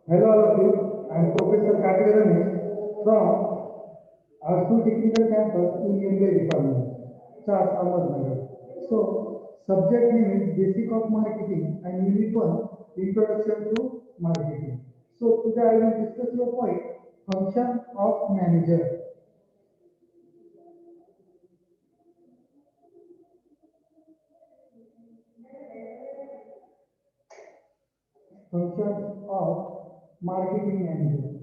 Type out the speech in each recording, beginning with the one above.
Hello all of you. I am Professor Karthik Ramesh from Arsu Technical Campus in MBA Department, Charles Ahmednagar. So, subject name is Basic of Marketing and Unit 1 Introduction to Marketing. So, today I will discuss your point Function of Manager. Functions of Marketing Manager.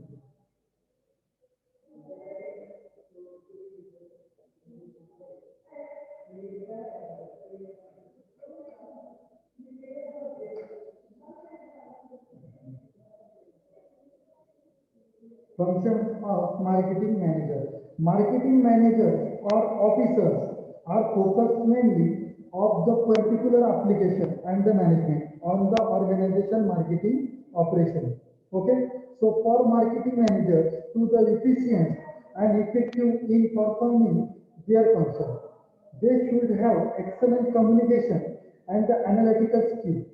Functions of marketing manager. Marketing managers or officers are focused mainly of the particular application and the management on the organization marketing operation. Okay, so for marketing managers to the efficient and effective in performing their function, they should have excellent communication and the analytical skill.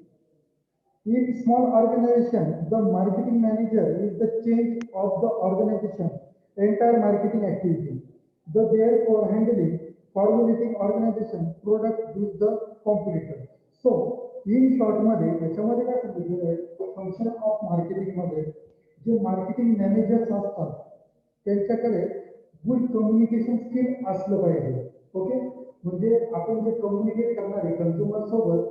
In small organization, the marketing manager is the change of the organization, entire marketing activity. The therefore handling formulating organization product with the competitor. So in short मध्ये याच्यामध्ये काय सांगितलेलं आहे function of marketing मध्ये जे marketing managers असतात त्यांच्याकडे good communication skill असलं पाहिजे. ओके, म्हणजे आपण जे कम्युनिकेट करणार आहे कन्झ्युमर सोबत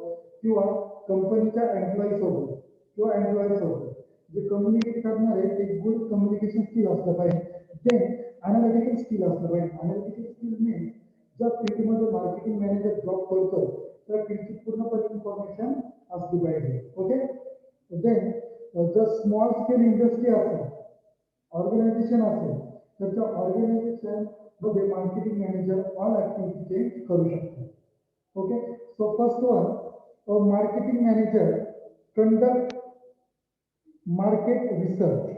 किंवा कंपनीच्या एम्प्लॉई सोबत किंवा एम्प्लॉई सोबत जे कम्युनिकेट करणार आहे ते गुड कम्युनिकेशन स्किल असलं पाहिजे. देन अनालिटिकल स्किल असलं पाहिजे. अनालिटिकल स्किल मीन्स ज्या फील्डमध्ये मार्केटिंग मॅनेजर जॉब करतो त्या फील्डची पूर्णपणे इन्फॉर्मेशन असली पाहिजे. ओके, देन जर स्मॉल स्केल इंडस्ट्री असेल ऑर्गनायझेशन असेल तर त्या ऑर्गनायझेशन मध्ये मार्केटिंग मॅनेजर ऑल ऍक्टिव्हिटी करू शकतो. Okay, so first one, a marketing manager conduct market research.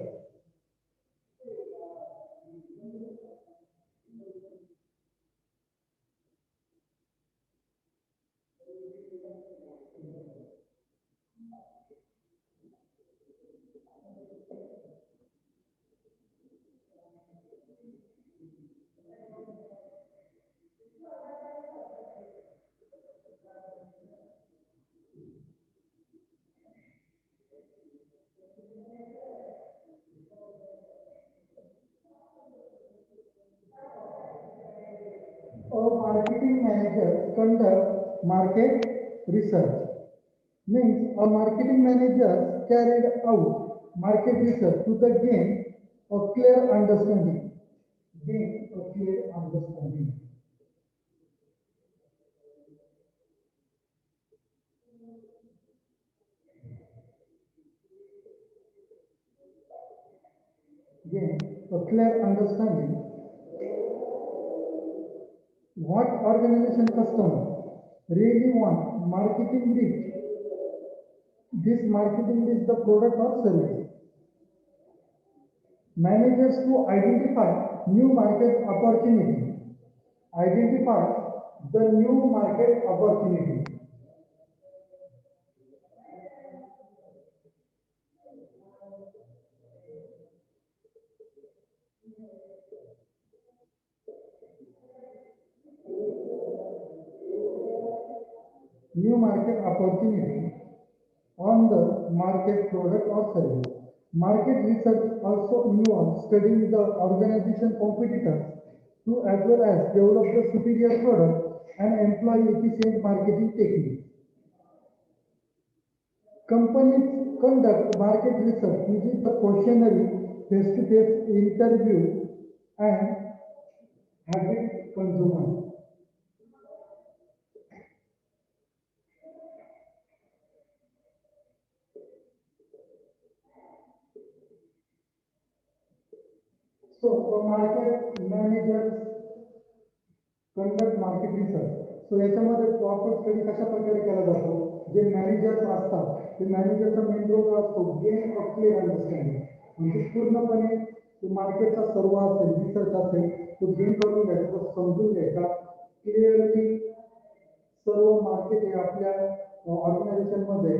A marketing manager conduct market research. Means a marketing manager carried out market research to the gain a clear understanding. Gain a clear understanding. Gain a clear understanding what organization customer really want marketing reach. This marketing is the product or service. Managers to identify new market opportunity. Identify the new market opportunity. New market opportunity on the market product or service. Market research also involves studying the organization competitors to as well as develop the superior product and employ efficient marketing techniques. Companies conduct market research using the questionnaire, face-to-face interview, and habit consumer. So, market managers conduct market research. So याच्यामध्ये proper study कशा प्रकारे केला जातो. जे managers असतात ते मॅनेजरचा main role असतो gain of clear understanding. म्हणजे पूर्णपणे मार्केटचा सर्व असेल रिसर्च असेल तो गेन करून घ्यायचा तो समजून घ्यायचा क्लिअरली सर्व मार्केट हे आपल्या ऑर्गनायझेशनमध्ये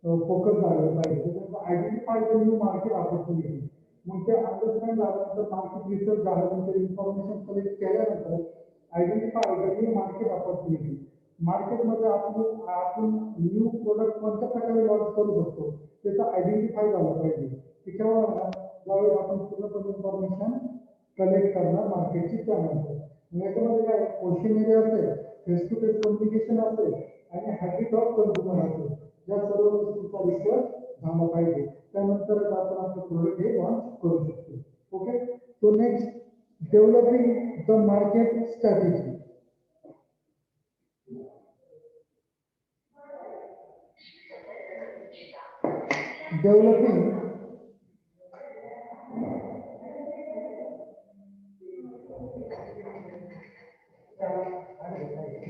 फोकस झालं पाहिजे. Identify the new market opportunity. मग ते अंडरस्टँड झाल्यानंतर मार्केट रिसर्च झाल्यानंतर इन्फॉर्मेशन कलेक्ट केल्यानंतर identify the new market opportunity. मार्केटमध्ये आपण न्यू प्रोडक्ट कोणत्या प्रकारे लॉन्च करू शकतो त्याचं आयडेंटिफाय झालं पाहिजे. त्याच्यावर ज्यावेळेस आपण पूर्णपणे इन्फॉर्मेशन कलेक्ट करणार मार्केटची त्यानंतर. याच्यामध्ये काय क्वेश्चन एरिया असेल, फेस टू फेस कम्युनिकेशन असेल आणि हॅबिट ऑफ कन्झ्युमर असेल, या सर्व गोष्टींचा रिसर्च झाला पाहिजे. त्यानंतरच आपण आपलं प्रोडक्ट हे लॉन्च करू शकतो. Okay, so next, developing the market strategy.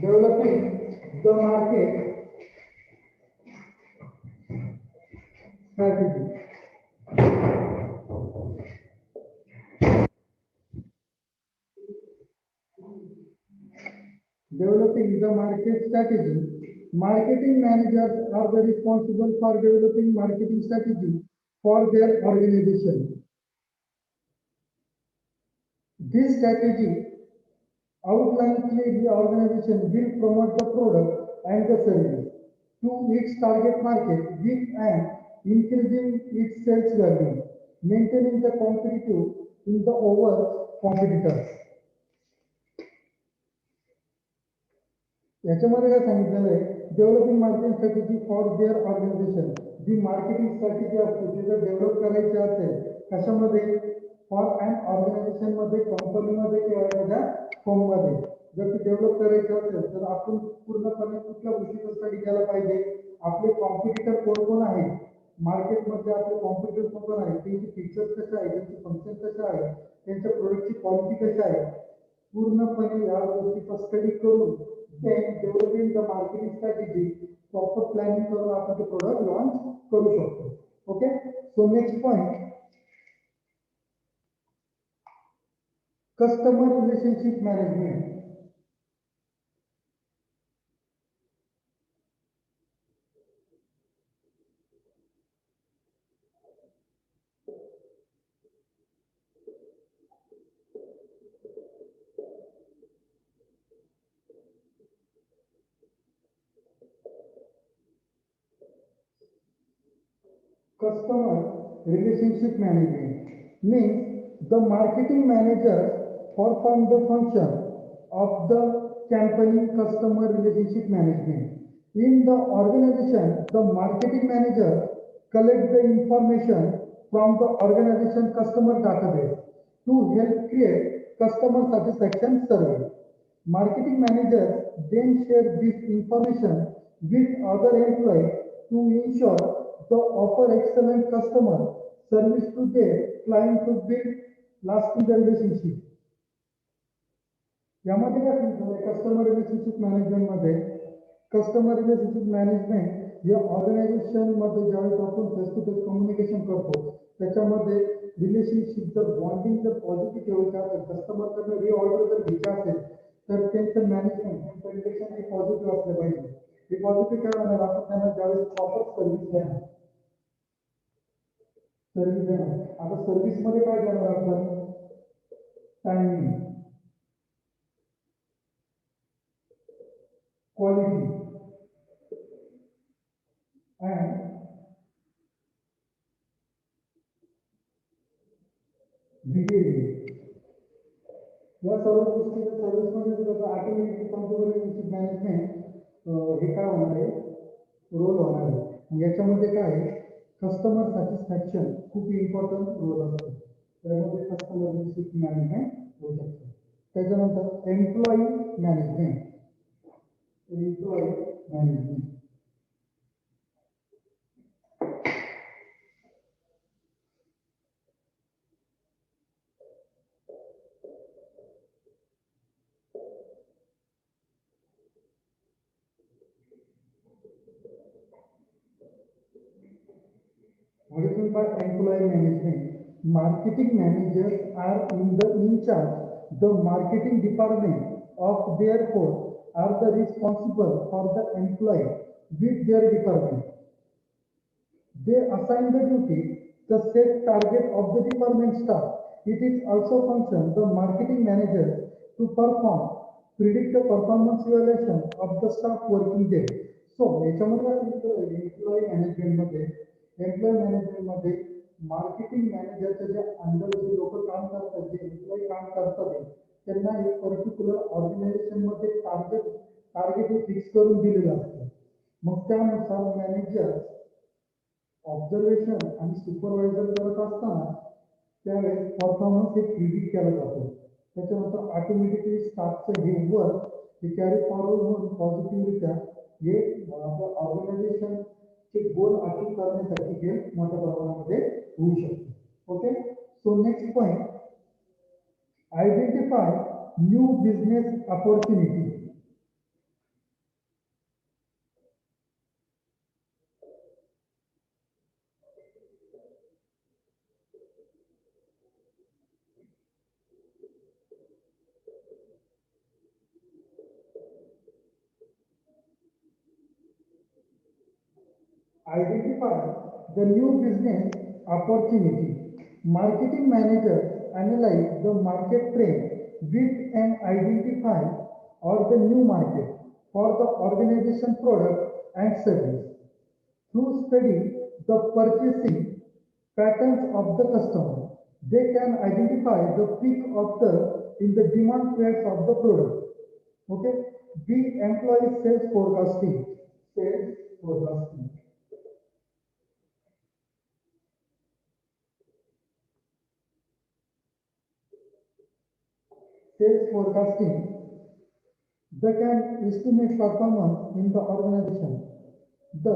Developing the market strategy. Developing the market strategy. Marketing managers are the responsible for developing marketing strategy for their organization. This strategy outlines the organization will promote the product and the service to its target market with an increasing its sales value, maintaining the competitive in the over competitors. याच्यामध्ये काय सांगितलेलं आहे, developing marketing strategy for their organization. जी marketing strategy असते ती जर develop करायची असेल कशामध्ये, फॉर अँड ऑर्गनायझेशन मध्ये, कंपनीमध्ये किंवा एखाद्या फर्ममध्ये जर ती डेव्हलप करायची असेल तर आपण पूर्णपणे कुठल्या गोष्टीचा स्टडी केला पाहिजे, आपले कॉम्पिटिटर कोण कोण आहेत मार्केटमध्ये, आपले कॉम्पिटिटर कोण कोण आहेत, त्यांचे फीचर्स कसे आहेत, त्यांचे फंक्शन कसे आहे, त्यांच्या प्रोडक्टची क्वालिटी कशी आहे, पूर्णपणे या गोष्टीचा स्टडी करून developing the marketing strategy proper planning करून आपण ते प्रोडक्ट लॉन्च करू शकतो. Okay, so next point, customer relationship management. Customer relationship management means the marketing manager perform the function of the company customer relationship management. In the organization, the marketing manager collect the information from the organization customer database to help create customer satisfaction survey. Marketing managers then share this information with other employees to ensure the offer excellent customer service to their client to build lasting relationship. यामध्ये काय सांगितलं customer relationship management मध्ये, customer relationship management या organisation मध्ये ज्यावेळेस आपण face to face communication करतो त्याच्यामध्ये रिलेशनशिप जर बॉन्डिंग जर पॉझिटिव्ह ठेवायचं असेल, कस्टमरकडनं रिऑर्डर जर घ्यायचं असेल तर त्यांचं मॅनेजमेंट रिलेशन हे पॉझिटिव्ह असलं पाहिजे. हे पॉझिटिव्ह काय होणार, आपण त्यांना ज्यावेळेस प्रॉपर सर्व्हिस देणार, सर्व्हिस देणार. आता सर्व्हिस मध्ये काय देणार आपण, टायमिंग, quality and behavior. या सर्व गोष्टी सर्व्हिस मध्ये जर ऑटोमॅटिक कॉन्फिगर मॅनेजमेंट हे काय होणार आहे, रोल होणार आहे. याच्यामध्ये काय आहे, कस्टमर सॅटिस्फॅक्शन खूप इम्पॉर्टंट रोल असतो, त्यामध्ये कस्टमर रिलेशनशिप मॅनेजमेंट होऊ शकतो. त्याच्यानंतर employee management, employee management. What is meant by employee management? Marketing managers are in charge. The marketing department of therefore are the responsible for the employee with their department. They assign the duty, the set target of the department staff. It is also function the marketing manager to perform, predict the performance evaluation of the staff working there. So याच्यामध्ये employee मॅनेजमेंटमध्ये marketing मॅनेजरच्या जे under जे लोक काम करतात, जे employee काम करतात, त्यांना एक particular organisation मध्ये target हे fix करून दिलेलं असतं. मग त्यानुसार मॅनेजर ऑब्झर्वेशन आणि सुपरवायझर करत असताना त्यावेळेस परफॉर्मन्स हे प्रिडिक्ट केला जातो. त्याच्यानंतर ऑटोमॅटिकली स्टाफचं हे वर्क हे कॅरी फॉरवर्ड होऊन पॉझिटिव्हरित्या हे आपलं ऑर्गनायझेशनचे गोल अचीव करण्यासाठी हे मोठ्या प्रमाणामध्ये होऊ शकतो. Okay, so next point, identify new business opportunity. Identify the new business opportunity. Marketing managers analyze the market trend with and identify or the new market for the organization product and service. Through studying the purchasing patterns of the customer, they can identify the peak of the in the demand trends of the product. Okay, we employ sales forecasting. Sales forecasting. Sales forecasting, they can estimate performance in the organization, the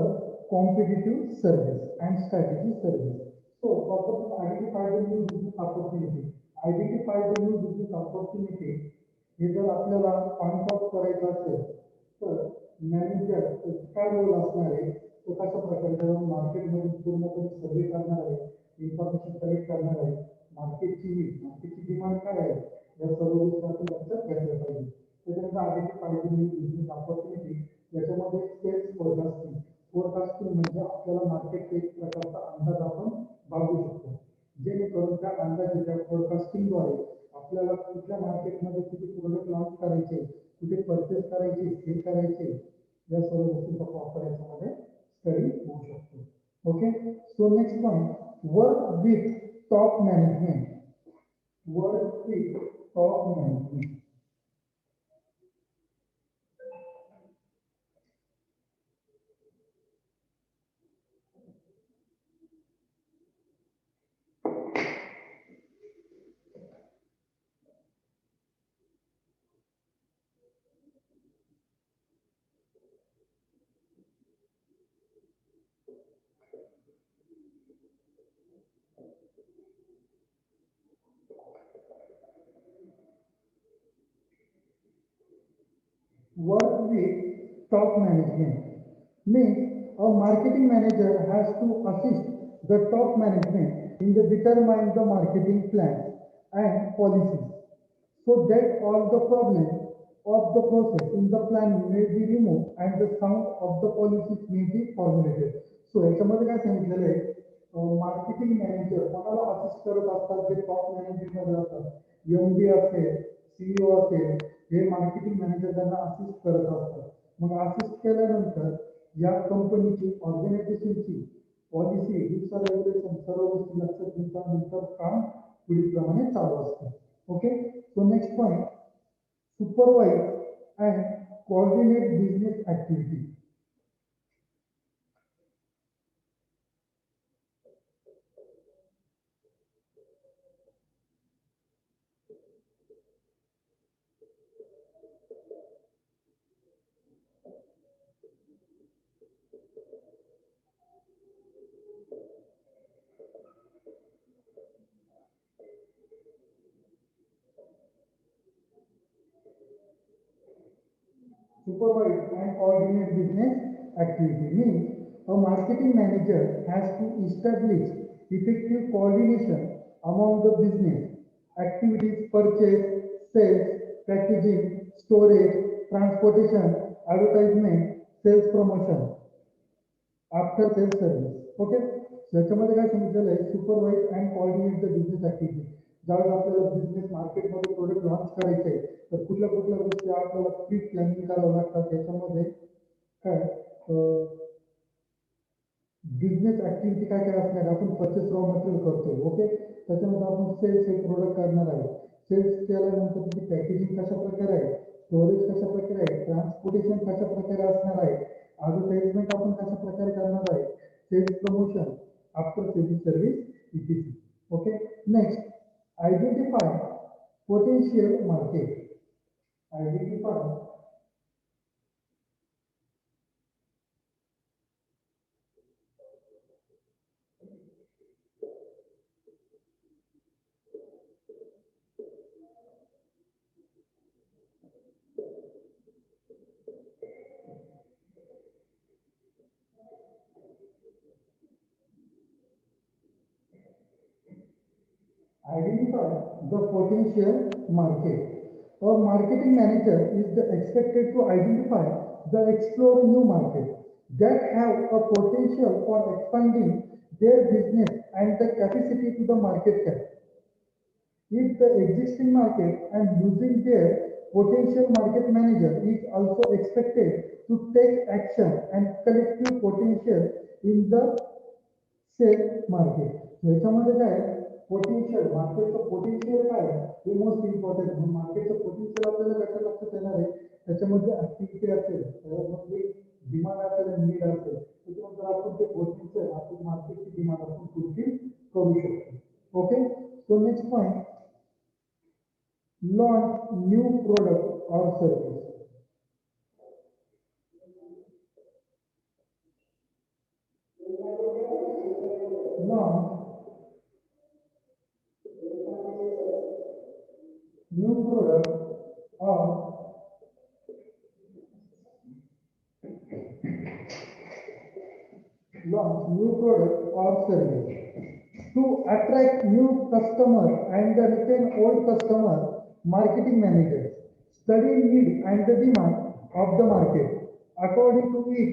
competitive service and strategy service. So, purpose identify the new business opportunity. Identify the new business opportunity. हे जर आपल्याला point out करायचं असेल तर manager काय role असणार आहे, तो कशा प्रकारे मार्केटमध्ये पूर्णपणे सर्वे करणार आहे, इन्फॉर्मेशन कलेक्ट करणार आहे, मार्केटची डिमांड काय आहे, या सर्व गोष्टी आपण लक्षात घ्यायला पाहिजे. त्याच्यानंतर identify the new business opportunity, याच्यामध्ये सेल्स फोरकास्टिंग. फोरकास्टिंग म्हणजे आपल्याला मार्केटचा एक प्रकारचा अंदाज आपण बांधू शकतो, जेणेकरून त्या अंदाजाच्या फोरकास्टिंगद्वारे आपल्याला कुठल्या मार्केटमध्ये किती प्रोडक्ट लॉन्च करायचे, कुठे परचेस करायचे, हे करायचे, या सर्व गोष्टींचा वापर याच्यामध्ये स्टडी होऊ शकतो. Okay, so next point, work with top management. Work with top management. Work with top management means a marketing manager has to assist the top management in the determine the marketing plan and policies, so that all the problems of the process in the plan may be removed and the sound of the policies may be formulated. So याच्यामध्ये काय सांगितलेलं आहे, marketing manager कोणाला assist करत असतात, जे top मॅनेजमेंटमध्ये असतात, MD असेल, CEO असेल, हे मार्केटिंग मॅनेजर त्यांना असिस्ट करत असतात. मग असिस्ट केल्यानंतर या कंपनीची ऑर्गनायझेशनची पॉलिसी, रूल्स रेग्युलेशन सर्व गोष्टी लक्षात घेतल्यानंतर काम पुढीलप्रमाणे चालू असतं. Okay, so next point, supervise and coordinate business activity. Supervise and coordinate business activity means a marketing manager has to establish effective coordination among the business activities, purchase, sales, packaging, storage, transportation, advertisement, sales promotion. After sale service. Okay, याच्यामध्ये काय सांगितलेलं आहे, supervise and coordinate the business activity. ज्यावेळेस आपल्याला business मार्केटमध्ये product launch करायचे आहे, तर कुठल्या कुठल्या गोष्टी आपल्याला प्री प्लॅनिंग करावं लागतात. त्याच्यामध्ये काय बिझनेस ऍक्टिव्हिटी काय काय असणार, आपण परचेस रॉ मटेरियल करतोय. ओके, त्याच्यानंतर आपण सेल्स हे प्रोडक्ट करणार आहे. सेल्स केल्यानंतर त्याची पॅकेजिंग कशा प्रकारे आहे, स्टोरेज कशा प्रकारे आहे, ट्रान्सपोर्टेशन कशा प्रकारे असणार आहे, ॲडव्हर्टाइजमेंट आपण कशा प्रकारे करणार आहे, sales promotion, after selling service, etc. Okay, next, identify potential market. Identify identify the potential market. A marketing manager is expected to identify the explore new market that have a potential for expanding their business and the capacity to the market cap. If the existing market and using their potential market manager is also expected to take action and collective potential in the sale market. याच्यामध्ये काय, potential, मार्केटचं potential काय हे most important. मार्केटचं potential आपल्याला कसं लक्षात येणार आहे, त्याच्यामध्ये ऍक्टिव्हिटी असेल, त्याच्यामध्ये डिमांड असेल आणि नीड असेल, त्याच्यानंतर आपण ते पोटेन्शियल, आपण मार्केटची डिमांड आपण फुलफिल करू शकतो. Okay, so next point, launch new product or service. Launch new product or launch new product or service to attract new customer and retain old customer. Marketing managers study need and the demand of the market, according to it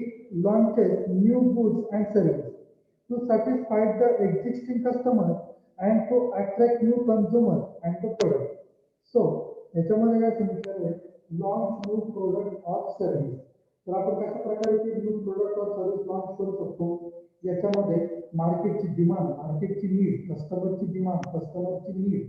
launches new goods and services to satisfy the existing customer and to attract new consumer and the product. So याच्यामध्ये काय सांगितलेलं आहे, launch new product or service. तर आपण कशा प्रकारे ते new product or service launch करू शकतो. याच्यामध्ये मार्केटची डिमांड, मार्केटची नीड, कस्टमरची डिमांड, कस्टमरची नीड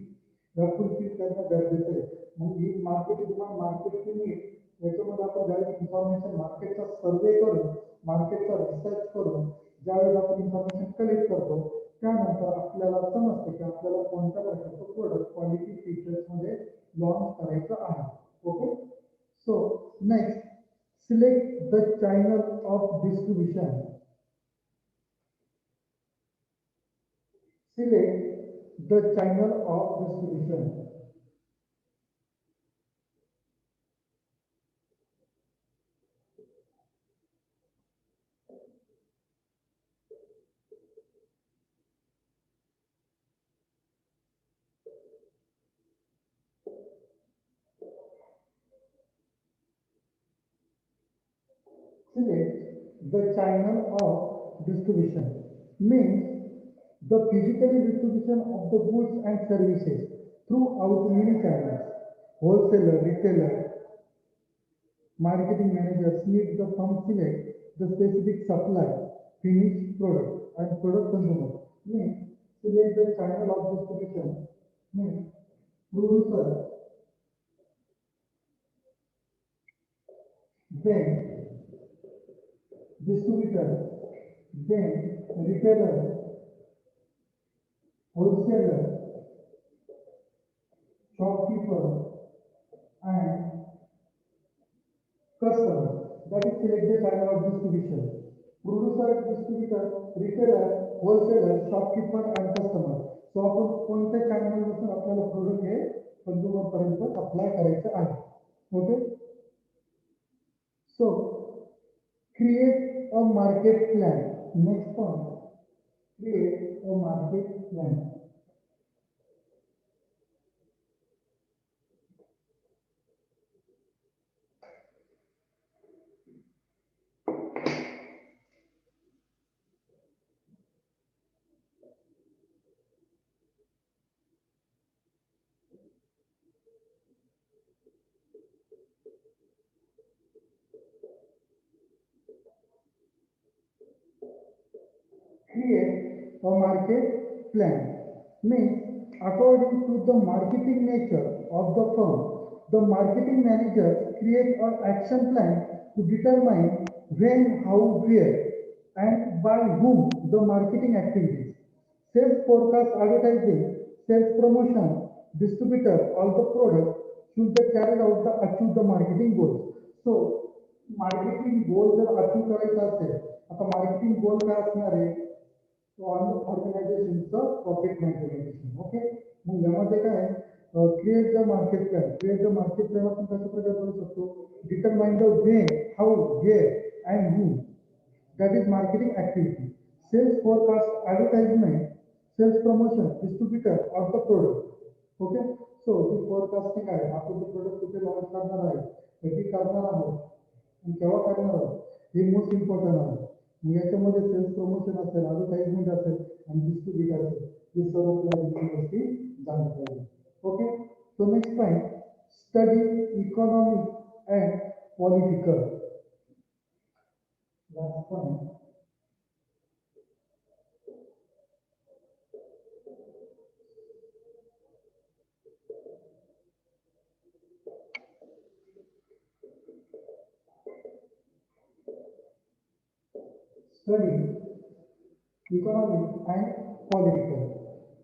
या फुलफिल करणं गरजेचं आहे. मग ही मार्केटची डिमांड, मार्केटची नीड याच्यामध्ये आपण ज्यावेळेस इन्फॉर्मेशन मार्केटचा सर्वे करून, मार्केटचा रिसर्च करून ज्यावेळेस आपण इन्फॉर्मेशन कलेक्ट करतो, त्यानंतर आपल्याला समजतं की आपल्याला कोणत्या प्रकारचं प्रोडक्ट क्वालिटी फीचर्स मध्ये लॉन्च करायचं आहे. Okay, so next, select the channel of distribution. Select the channel of distribution. Select the channel of distribution means the physical distribution of the goods and services throughout many channels. Wholesaler, retailer, marketing managers need the firm select the specific supply, finished product and product consumer. Means select the channel of distribution means producer, then distributor, then retailer, wholesaler, shopkeeper, and customer. That is select the channel of distribution. Producer, distributor, retailer, wholesaler, shopkeeper, and customer. So आपण कोणत्या चॅनलपासून आपल्याला product हे consumer पर्यंत supply करायचं आहे. Okay, so create a market plan. Next one, create a market plan. create a market plan. Means, according to the marketing nature of the firm, the marketing manager creates an action plan to determine when, how, where, and by whom the marketing activities. Sales forecast advertising, sales promotion, distributor, all the products should be carried out to achieve the marketing goals. So, marketing goal जर achieve करायचा असेल आता marketing गोल काय असणार आहे तो ऑर्गनायझेशनचं profit मॅक्झिमायझेशन okay मग यामध्ये काय create the market plan create the market plan आपण कशा प्रकारे करू शकतो determine the when how where and who that is marketing activity. Sales forecast, advertisement, sales promotion, distributor of the product. Okay. So the forecasting आहे आपण ते product कुठे launch करणार आहे कधी करणार आहोत आणि केव्हा करणार आहोत हे मोस्ट इम्पॉर्टंट आहे मग याच्यामध्ये सेल्स प्रमोशन असेल ॲडव्हर्टाइजमेंट असेल आणि डिस्ट्रीब्युटर असेल हे सर्व गोष्टी झाल्या पाहिजे okay so next point study economic and political last point study economic and political.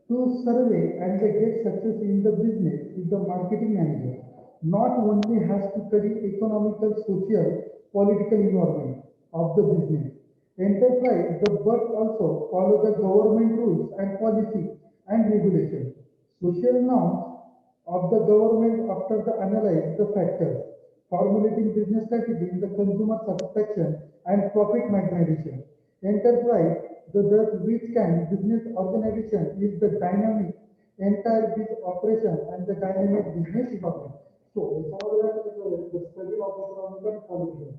To survey and get success in the business is the marketing manager. Not only has to study economical, social, political environment of the business enterprise, but also follow the government rules and policy and regulation. Social norms of the government after the analyze the factors, formulating business strategy in the consumer satisfaction and profit maximization. Enterprise, which can business organization is the dynamic entire business operation and the dynamic business development. So, याच्यामध्ये the study of economic and political.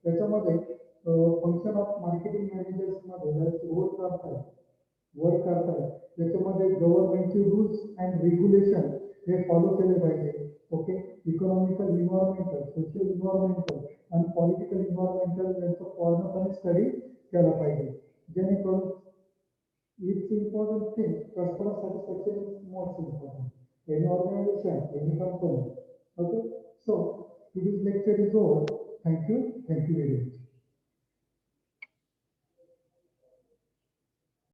याच्यामध्ये function of marketing managers मध्ये role करतात work करतात त्याच्यामध्ये गव्हर्नमेंटचे rules and regulation हे follow केले पाहिजे okay economical environmental social environmental आणि पॉलिटिकल इन्व्हायरमेंटल यांचं पूर्णपणे स्टडी केला पाहिजे जेणेकरून it's important thing customer satisfaction is most important any organisation any company okay so today's lecture is over. Thank you. Thank you very much.